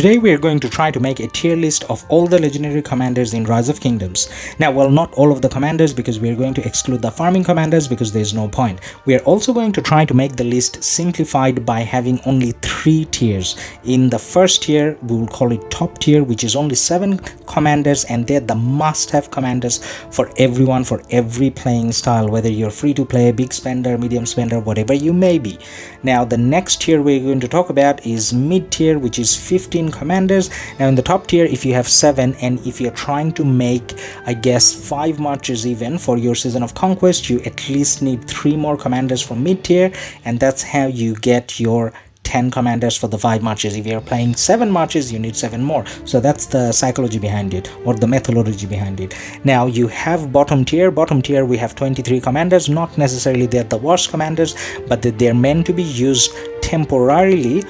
Today we are going to try to make a tier list of all the legendary commanders in Rise of Kingdoms. Now, well, not all of the commanders, because we are going to exclude the farming commanders because there is no point. We are also going to try to make the list simplified by having only 3 tiers. In the first tier, we will call it top tier, which is only 7 commanders, and they're the must-have commanders for everyone, for every playing style, whether you're free to play, big spender, medium spender, whatever you may be. Now, the next tier we're going to talk about is mid tier, which is 15 commanders. Now, in the top tier, if you have 7, and if you're trying to make, I guess, 5 marches even for your Season of Conquest, you at least need 3 more commanders from mid tier, and that's how you get your 10 commanders for the 5 marches. If you're playing 7 marches, you need 7 more. So that's the psychology behind it, or the methodology behind it. Now, you have bottom tier. Bottom tier, we have 23 commanders. Not necessarily they're the worst commanders, but they're meant to be used temporarily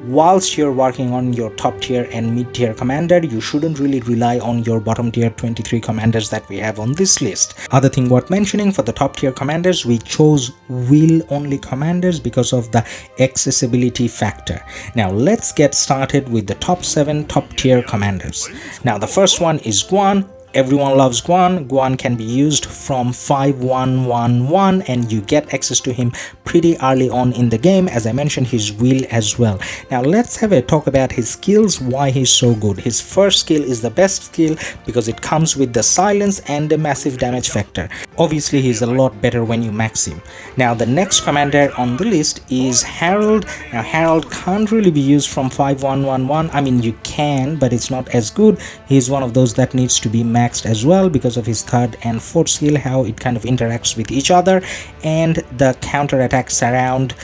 whilst you're working on your top tier and mid tier commander. You shouldn't really rely on your bottom tier 23 commanders that we have on this list. Other thing worth mentioning, for the top tier commanders, we chose will only commanders because of the accessibility factor. Now let's get started with the top 7 top tier commanders. Now the first one is Guan. Everyone loves Guan. Guan can be used from 5111 and you get access to him pretty early on in the game. As I mentioned, his will as well. Now let's have a talk about his skills, why he's so good. His first skill is the best skill because it comes with the silence and the massive damage factor. Obviously he's a lot better when you max him. Now the next commander on the list is Harold. Now Harold can't really be used from 5111. I mean, you can, but it's not as good. He's one of those that needs to be maxed as well because of his 3rd and 4th skill, how it kind of interacts with each other, and the counter attack surround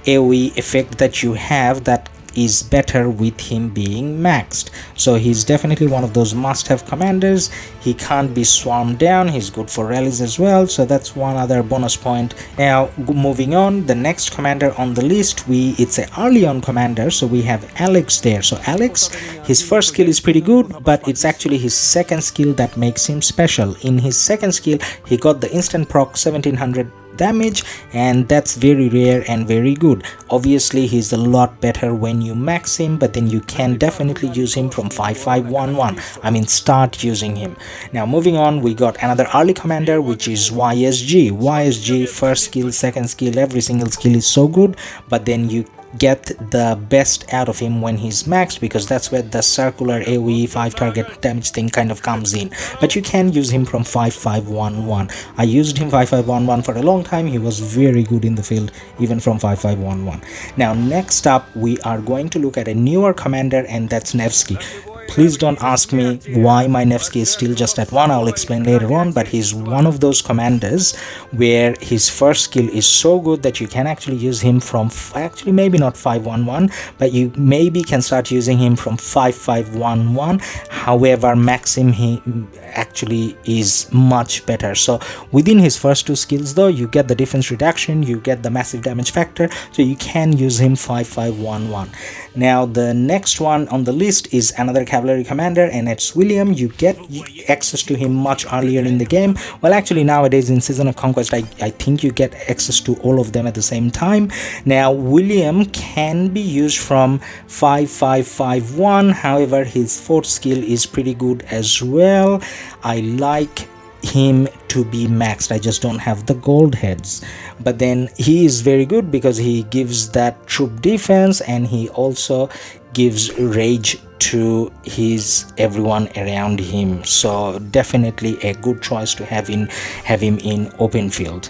AoE effect that you have that is better with him being maxed. So he's definitely one of those must-have commanders. He can't be swarmed down. He's good for rallies as well, so that's one other bonus point. Now moving on, the next commander on the list, it's an early on commander, so we have Alex there. So Alex, his first skill is pretty good, but it's actually his 2nd skill that makes him special. In his 2nd skill, he got the instant proc 1700 damage, and that's very rare and very good. Obviously he's a lot better when you max him, but then you can definitely use him from 5511. I mean, start using him. Now moving on, we got another early commander, which is YSG. YSG, first skill, 2nd skill, every single skill is so good, but then you get the best out of him when he's maxed, because that's where the circular AoE 5 target damage thing kind of comes in. But you can use him from 5511. I used him 5511 for a long time. He was very good in the field even from 5511. Now next up, we are going to look at a newer commander, and that's Nevsky. Please don't ask me why my Nevsky is still just at 1. I'll explain later on, but he's one of those commanders where his first skill is so good that you can actually use him from, actually maybe not 511, but you maybe can start using him from 5511. However, maxing him actually is much better. So within his first 2 skills though, you get the defense reduction, you get the massive damage factor, so you can use him 5511. Now the next one on the list is another cavalry commander, and it's William. You get access to him much earlier in the game. Well, actually nowadays in Season of Conquest, I think you get access to all of them at the same time. Now William can be used from 5551. However, his 4th skill is pretty good as well. I like him to be maxed. I just don't have the gold heads, but then he is very good because he gives that troop defense, and he also gives rage to everyone around him. So definitely a good choice to have him in open field.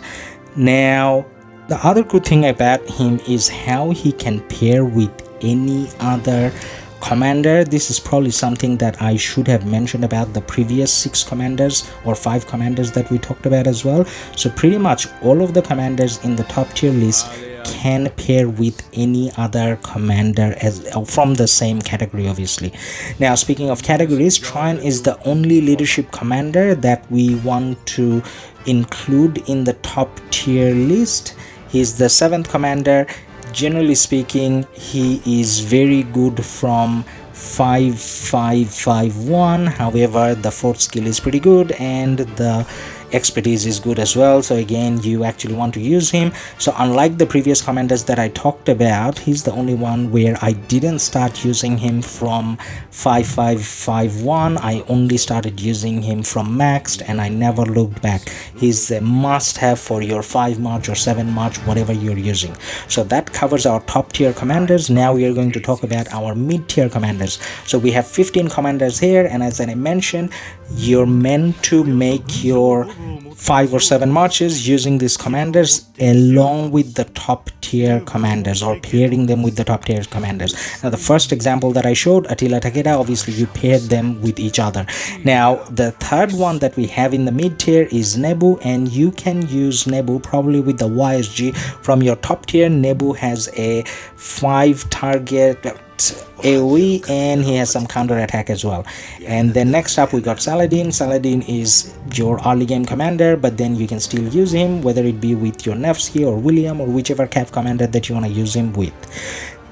Now the other good thing about him is how he can pair with any other commander. This is probably something that I should have mentioned about the previous 6 commanders or 5 commanders that we talked about as well. So pretty much all of the commanders in the top tier list can pair with any other commander as from the same category, obviously. Now speaking of categories, Tryon is the only leadership commander that we want to include in the top tier list. He's the 7th commander. Generally speaking, he is very good from 5551. However, the 4th skill is pretty good, and the expertise is good as well, so again you actually want to use him. So unlike the previous commanders that I talked about, he's the only one where I didn't start using him from 5551. I only started using him from maxed and I never looked back. He's a must have for your 5 March or 7 March, whatever you're using. So that covers our top tier commanders. Now we are going to talk about our mid tier commanders. So we have 15 commanders here, and as I mentioned, you're meant to make your 5 or 7 marches using these commanders along with the top tier commanders, or pairing them with the top tier commanders. Now the first example that I showed, Attila Takeda, obviously you paired them with each other. Now the third one that we have in the mid tier is Nebu, and you can use Nebu probably with the YSG from your top tier. Nebu has a 5 target AoE and he has some counter attack as well. And then next up we got Saladin. Saladin is your early game commander, but then you can still use him whether it be with your Nevsky or William or whichever cav commander that you want to use him with.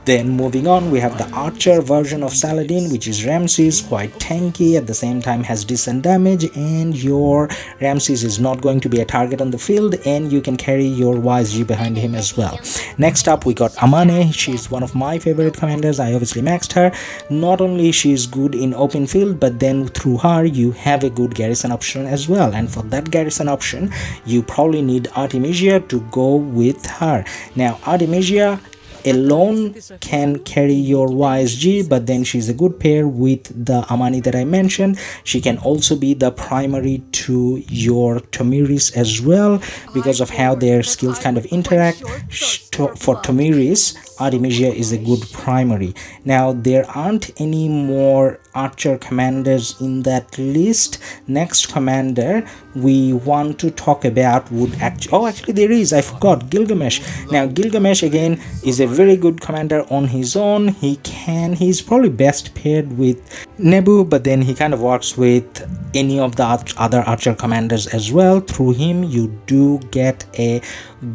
Then moving on, we have the archer version of Saladin, which is Ramses, quite tanky, at the same time has decent damage, and your Ramses is not going to be a target on the field, and you can carry your YSG behind him as well. Next up, we got Amane. She's one of my favorite commanders. I obviously maxed her. Not only she's good in open field, but then through her, you have a good garrison option as well. And for that garrison option, you probably need Artemisia to go with her. Now, Artemisia alone can carry your YSG, but then she's a good pair with the Amani that I mentioned. She can also be the primary to your Tomiris as well because of how their skills kind of interact. For Tomiris, Artemisia is a good primary. Now there aren't any more archer commanders in that list. Next commander we want to talk about would actually there is, I forgot, Gilgamesh. Now Gilgamesh again is a very good commander on his own. He's probably best paired with Nebu, but then he kind of works with any of the other archer commanders as well. Through him you do get a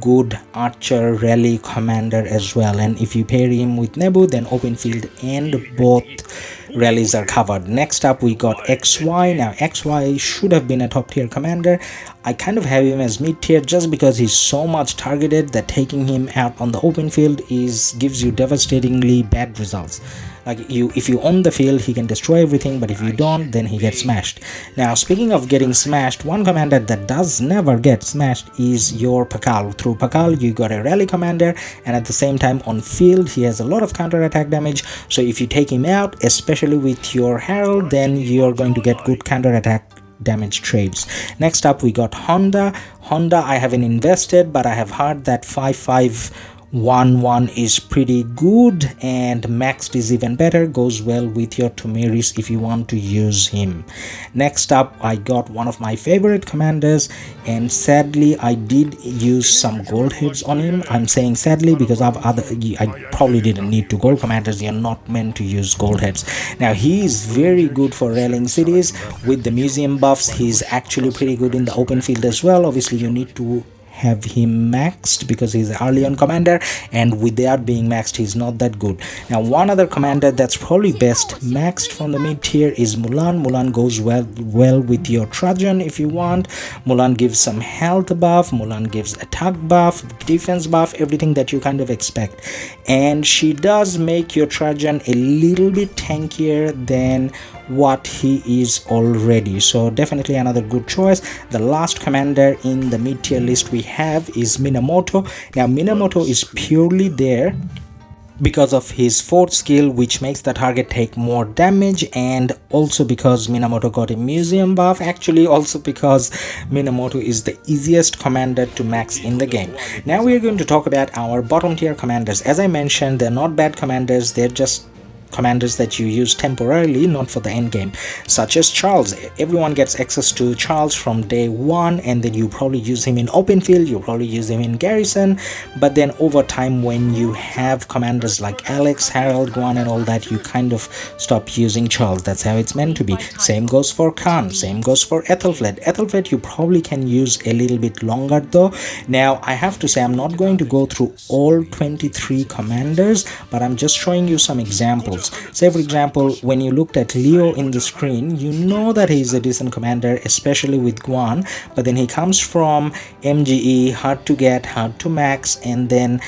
good archer rally commander as well, and if you pair him with Nebu, then open field and both rallies are covered. Next up we got XY. Now XY should have been a top tier commander. I kind of have him as mid tier just because he's so much targeted that taking him out on the open field gives you devastatingly bad results. Like if you own the field, he can destroy everything, but if you don't, then he gets smashed. Now speaking of getting smashed, one commander that does never get smashed is your Pakal. Through Pakal you got a rally commander, and at the same time on field he has a lot of counter attack damage, so if you take him out, especially with your Herald, then you're going to get good counter attack damage trades. Next up we got Honda. I haven't invested, but I have heard that 5511 is pretty good, and maxed is even better, goes well with your Tomiris if you want to use him. Next up I got one of my favorite commanders, and sadly I did use some gold heads on him. I'm saying sadly because I probably didn't need to gold commanders. You're not meant to use gold heads. Now he is very good for rallying cities. With the museum buffs, he's actually pretty good in the open field as well. Obviously you need to have him maxed because he's an early on commander, and without being maxed he's not that good. Now one other commander that's probably best maxed from the mid tier is Mulan. Mulan goes well with your Trajan if you want. Mulan gives some health buff, Mulan gives attack buff, defense buff, everything that you kind of expect, and she does make your Trajan a little bit tankier than what he is already, so definitely another good choice. The last commander in the mid tier list we have is Minamoto. Now Minamoto is purely there because of his fourth skill, which makes the target take more damage, and also because Minamoto got a museum buff, actually also because Minamoto is the easiest commander to max in the game. Now we are going to talk about our bottom tier commanders. As I mentioned, they're not bad commanders, they're just commanders that you use temporarily, not for the end game, such as Charles. Everyone gets access to Charles from day one, and then you probably use him in open field, you probably use him in garrison, but then over time when you have commanders like Alex, Harold, Guan and all that, you kind of stop using Charles. That's how it's meant to be. Same goes for Khan, same goes for Ethelflaed. Ethelflaed you probably can use a little bit longer though. Now I have to say I'm not going to go through all 23 commanders, but I'm just showing you some examples. skills. Say for example, when you looked at Leo in the screen, you know that he's a decent commander, especially with Guan, but then he comes from MGE, hard to get, hard to max, and then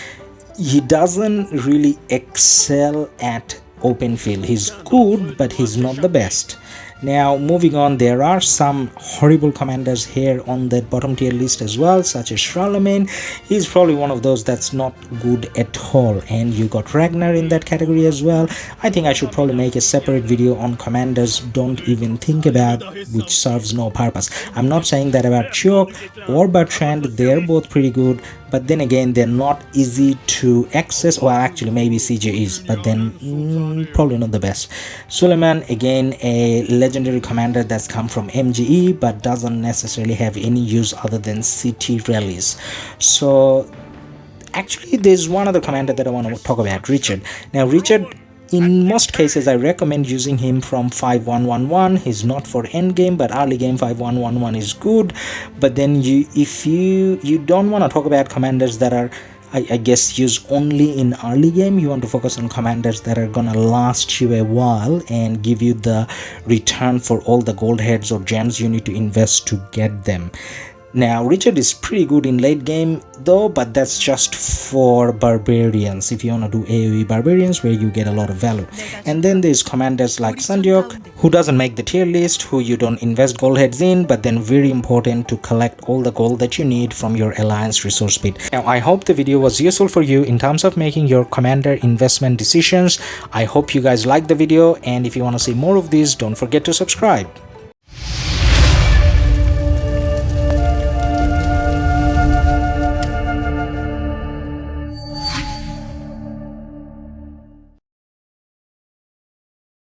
he doesn't really excel at open field. He's good, but he's not the best. Now moving on, there are some horrible commanders here on that bottom tier list as well, such as Charlemagne. He's probably one of those that's not good at all, and you got Ragnar in that category as well. I think I should probably make a separate video on commanders don't even think about, which serves no purpose. I'm not saying that about Chok or Bertrand, they're both pretty good, but then again they're not easy to access. Well, actually maybe CJ is, but then probably not the best. Suleiman, again a legendary commander that's come from MGE but doesn't necessarily have any use other than CT rallies. So actually there's one other commander that I want to talk about, Richard. Now Richard, in most cases I recommend using him from 5111. He's not for end game, but early game 5111 is good. But then if you don't want to talk about commanders that are I guess used only in early game, you want to focus on commanders that are gonna last you a while and give you the return for all the gold heads or gems you need to invest to get them. Now Richard is pretty good in late game though, but that's just for barbarians, if you want to do AoE barbarians where you get a lot of value. And then there's commanders like Sandyok, who doesn't make the tier list, who you don't invest gold heads in, but then very important to collect all the gold that you need from your alliance resource pit. Now I hope the video was useful for you in terms of making your commander investment decisions. I hope you guys liked the video, and if you want to see more of these, don't forget to subscribe.